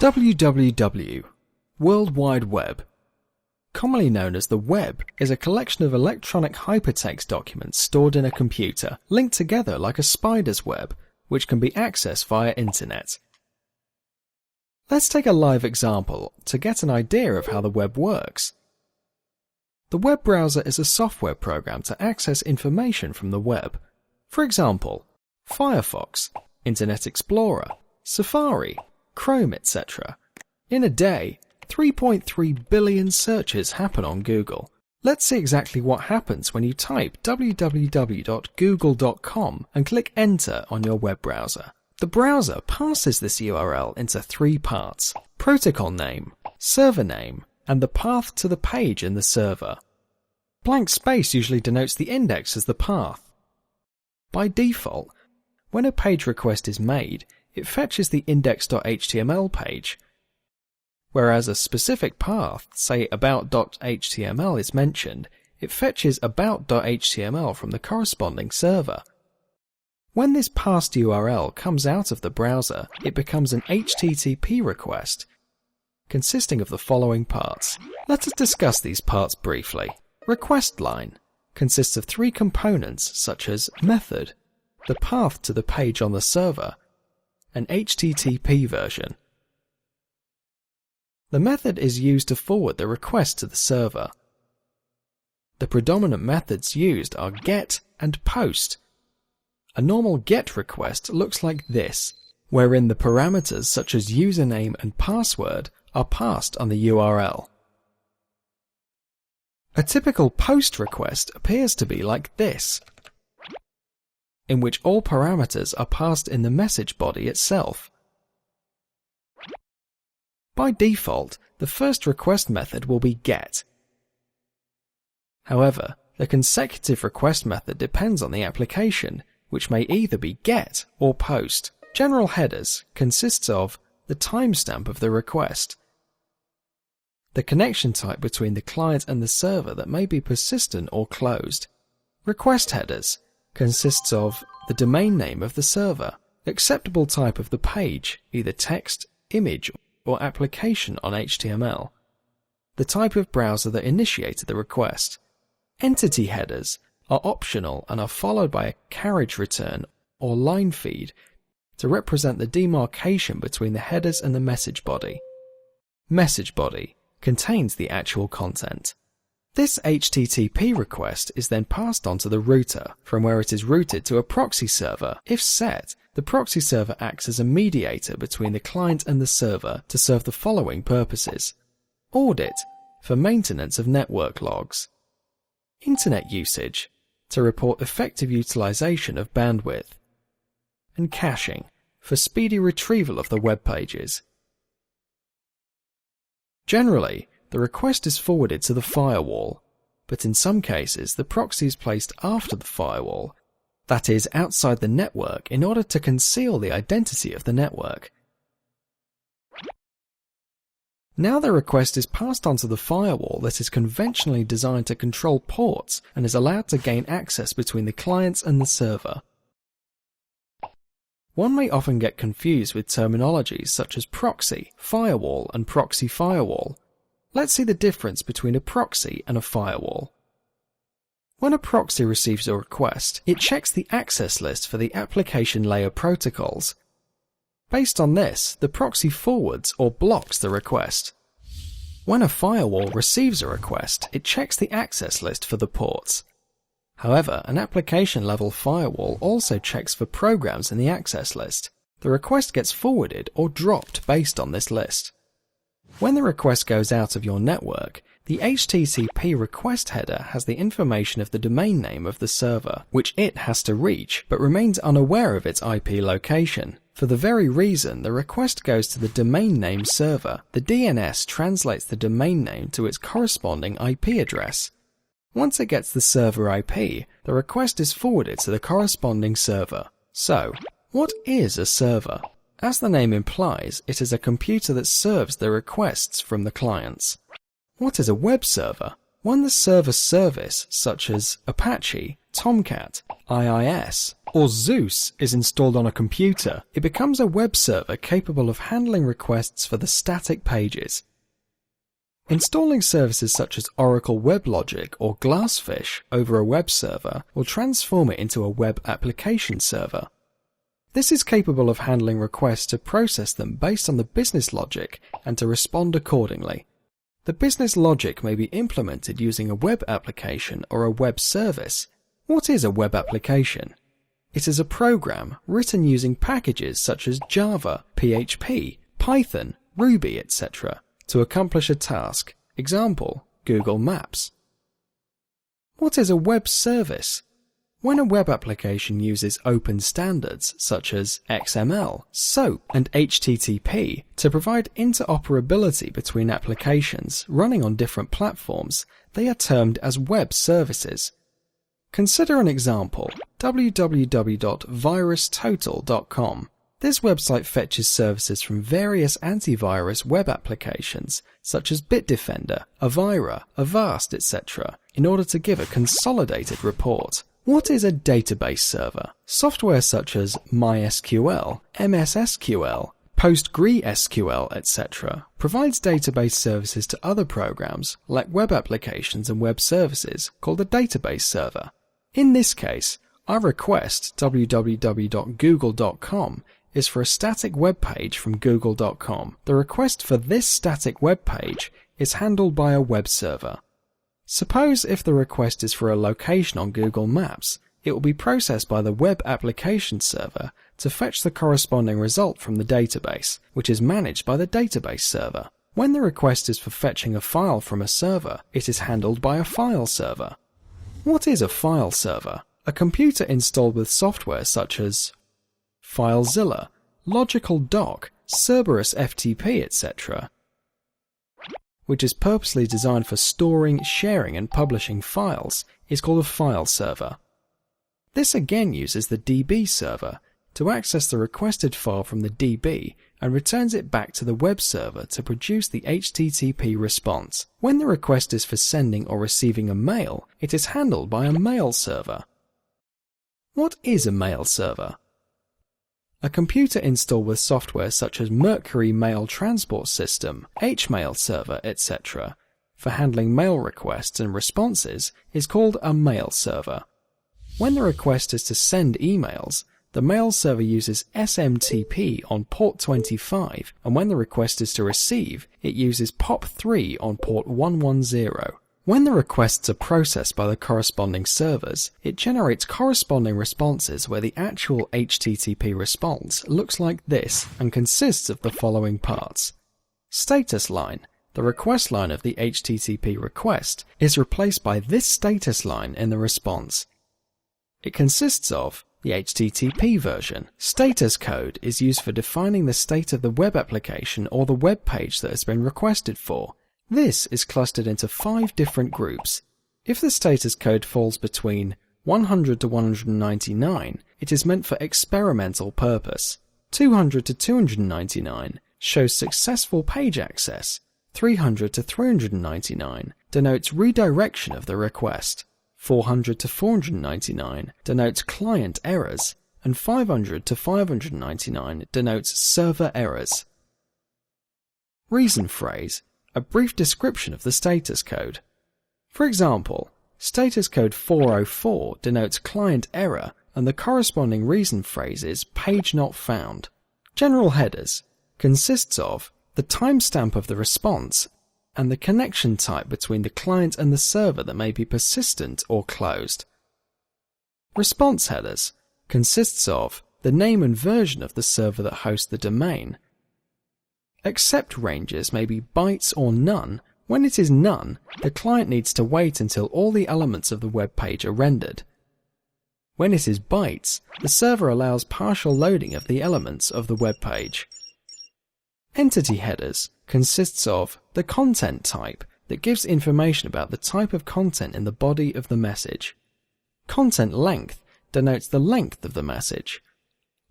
www. World Wide Web. Commonly known as the web, is a collection of electronic hypertext documents stored in a computer, linked together like a spider's web, which can be accessed via internet. Let's take a live example to get an idea of how the web works. The web browser is a software program to access information from the web. For example, Firefox, Internet Explorer, Safari, Chrome, etc. In a day, 3.3 billion searches happen on Google. Let's see exactly what happens when you type www.google.com and click Enter on your web browser. The browser passes this URL into three parts: protocol name, server name, and the path to the page in the server. Blank space usually denotes the index as the path. By default, when a page request is made, it fetches the index.html page, whereas a specific path, say about.html, is mentioned, it fetches about.html from the corresponding server. When this passed URL comes out of the browser, it becomes an HTTP request, consisting of the following parts. Let us discuss these parts briefly. Request line consists of three components such as method, the path to the page on the server, and HTTP version. The method is used to forward the request to the server. The predominant methods used are GET and POST. A normal GET request looks like this, wherein the parameters such as username and password are passed on the URL. A typical POST request appears to be like this, in which all parameters are passed in the message body itself. By default, the first request method will be GET. However, the consecutive request method depends on the application, which may either be GET or POST. General headers consists of the timestamp of the request, the connection type between the client and the server that may be persistent or closed. Request headers consists of the domain name of the server, acceptable type of the page, either text, image, or application on HTML, the type of browser that initiated the request. Entity headers are optional and are followed by a carriage return or line feed to represent the demarcation between the headers and the message body. Message body contains the actual content. This HTTP request is then passed on to the router, from where it is routed to a proxy server. If set, the proxy server acts as a mediator between the client and the server to serve the following purposes: audit, for maintenance of network logs; internet usage, to report effective utilization of bandwidth; and caching, for speedy retrieval of the web pages. Generally, the request is forwarded to the firewall, but in some cases the proxy is placed after the firewall, that is, outside the network, in order to conceal the identity of the network. Now the request is passed onto the firewall that is conventionally designed to control ports and is allowed to gain access between the clients and the server. One may often get confused with terminologies such as proxy, firewall, and proxy firewall. Let's see the difference between a proxy and a firewall. When a proxy receives a request, it checks the access list for the application layer protocols. Based on this, the proxy forwards or blocks the request. When a firewall receives a request, it checks the access list for the ports. However, an application-level firewall also checks for programs in the access list. The request gets forwarded or dropped based on this list. When the request goes out of your network, the HTTP request header has the information of the domain name of the server, which it has to reach, but remains unaware of its IP location. For the very reason the request goes to the domain name server, the DNS translates the domain name to its corresponding IP address. Once it gets the server IP, the request is forwarded to the corresponding server. So, what is a server? As the name implies, it is a computer that serves the requests from the clients. What is a web server? When the server service such as Apache, Tomcat, IIS, or Zeus is installed on a computer, it becomes a web server capable of handling requests for the static pages. Installing services such as Oracle WebLogic or Glassfish over a web server will transform it into a web application server. This is capable of handling requests to process them based on the business logic and to respond accordingly. The business logic may be implemented using a web application or a web service. What is a web application? It is a program written using packages such as Java, PHP, Python, Ruby, etc. to accomplish a task. Example, Google Maps. What is a web service? When a web application uses open standards such as XML, SOAP, and HTTP to provide interoperability between applications running on different platforms, they are termed as web services. Consider an example, www.virustotal.com. This website fetches services from various antivirus web applications such as Bitdefender, Avira, Avast, etc. in order to give a consolidated report. What is a database server? Software such as MySQL, MSSQL, PostgreSQL, etc. provides database services to other programs like web applications and web services called a database server. In this case, our request www.google.com is for a static web page from google.com. The request for this static web page is handled by a web server. Suppose if the request is for a location on Google Maps, it will be processed by the web application server to fetch the corresponding result from the database, which is managed by the database server. When the request is for fetching a file from a server, it is handled by a file server. What is a file server? A computer installed with software such as FileZilla, Logical Dock, Cerberus FTP, etc., which is purposely designed for storing, sharing, and publishing files, is called a file server. This again uses the DB server to access the requested file from the DB and returns it back to the web server to produce the HTTP response. When the request is for sending or receiving a mail, it is handled by a mail server. What is a mail server? A computer installed with software such as Mercury Mail Transport System, HMail Server, etc. for handling mail requests and responses is called a mail server. When the request is to send emails, the mail server uses SMTP on port 25, and when the request is to receive, it uses POP3 on port 110. When the requests are processed by the corresponding servers, it generates corresponding responses where the actual HTTP response looks like this and consists of the following parts. Status line. The request line of the HTTP request is replaced by this status line in the response. It consists of the HTTP version. Status code is used for defining the state of the web application or the web page that has been requested for. This is clustered into 5 different groups. If the status code falls between 100 to 199, it is meant for experimental purpose. 200 to 299 shows successful page access. 300 to 399 denotes redirection of the request. 400 to 499 denotes client errors, and 500 to 599 denotes server errors. Reason phrase. A brief description of the status code. For example, status code 404 denotes client error and the corresponding reason phrase is page not found. General headers consists of the timestamp of the response and the connection type between the client and the server that may be persistent or closed. Response headers consists of the name and version of the server that hosts the domain. Accept ranges may be bytes or none. When it is none, the client needs to wait until all the elements of the web page are rendered. When it is bytes, the server allows partial loading of the elements of the web page. Entity headers consists of the content type that gives information about the type of content in the body of the message. Content length denotes the length of the message.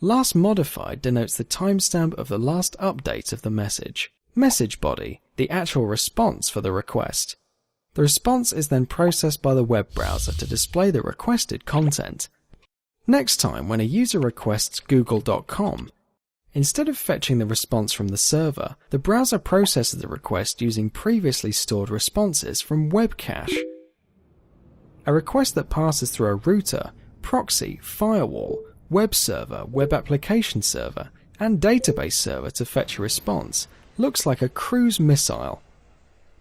Last modified denotes the timestamp of the last update of the message. Message body, the actual response for the request. The response is then processed by the web browser to display the requested content. Next time, when a user requests google.com, instead of fetching the response from the server, the browser processes the request using previously stored responses from web cache. A request that passes through a router, proxy, firewall, web server, web application server, and database server to fetch a response looks like a cruise missile,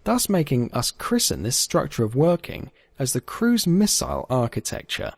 thus making us christen this structure of working as the cruise missile architecture.